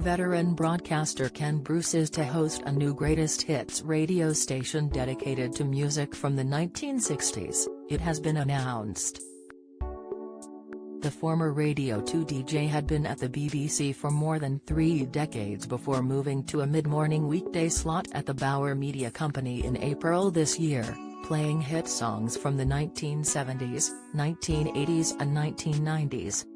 veteran broadcaster Ken Bruce is to host a new Greatest Hits radio station dedicated to music from the 1960s, it has been announced. The former Radio 2 DJ had been at the BBC for more than 3 decades before moving to a mid-morning weekday slot at the Bauer Media Company in April this year, playing hit songs from the 1970s, 1980s and 1990s.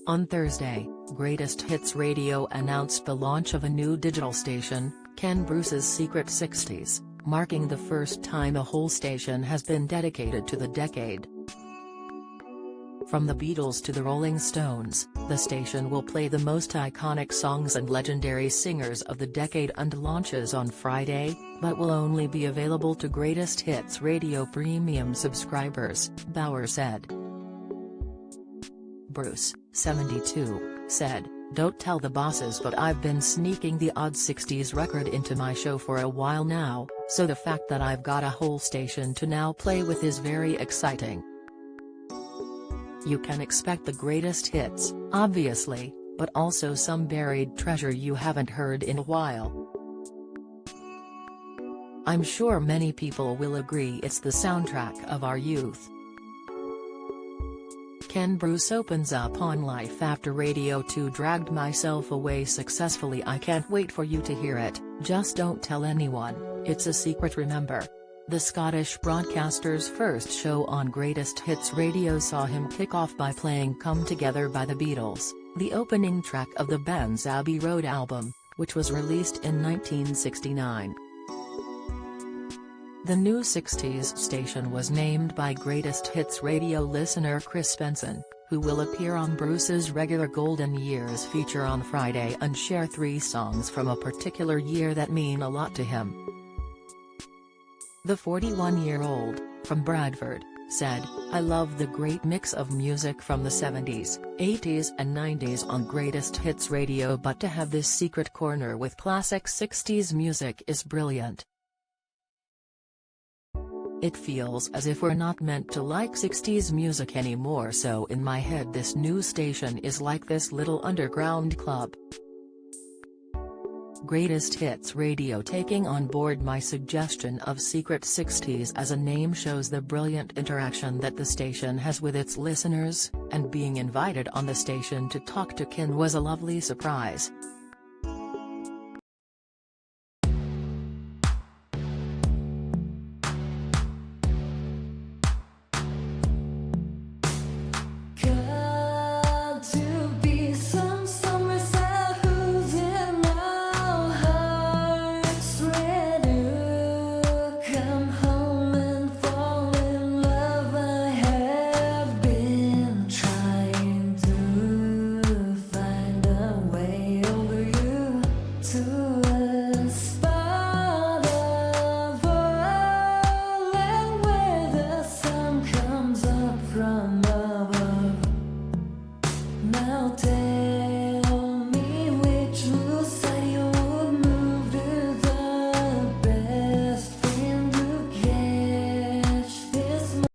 On Thursday, Greatest Hits Radio announced the launch of a new digital station, Ken Bruce's Secret 60s, marking the first time a whole station has been dedicated to the decade. From the Beatles to the Rolling Stones, the station will play the most iconic songs and legendary singers of the decade and launches on Friday, but will only be available to Greatest Hits Radio Premium subscribers, Bauer said. Bruce, 72, said, "Don't tell the bosses but I've been sneaking the odd 60s record into my show for a while now, so the fact that I've got a whole station to now play with is very exciting. You can expect the greatest hits, obviously, but also some buried treasure you haven't heard in a while. I'm sure many people will agree it's the soundtrack of our youth." Ken Bruce opens up on life after Radio 2 dragged myself away successfully. "I can't wait for you to hear it, just don't tell anyone, it's a secret, remember." The Scottish broadcaster's first show on Greatest Hits Radio saw him kick off by playing Come Together by the Beatles, the opening track of the band's Abbey Road album, which was released in 1969. The new 60s station was named by Greatest Hits Radio listener Chris Benson, who will appear on Bruce's regular Golden Years feature on Friday and share 3 songs from a particular year that mean a lot to him. The 41-year-old, from Bradford, said, "I love the great mix of music from the 70s, 80s and 90s on Greatest Hits Radio, but to have this secret corner with classic 60s music is brilliant. It feels as if we're not meant to like 60s music anymore, so in my head this new station is like this little underground club. Greatest Hits Radio taking on board my suggestion of Secret 60s as a name shows the brilliant interaction that the station has with its listeners, and being invited on the station to talk to Ken was a lovely surprise."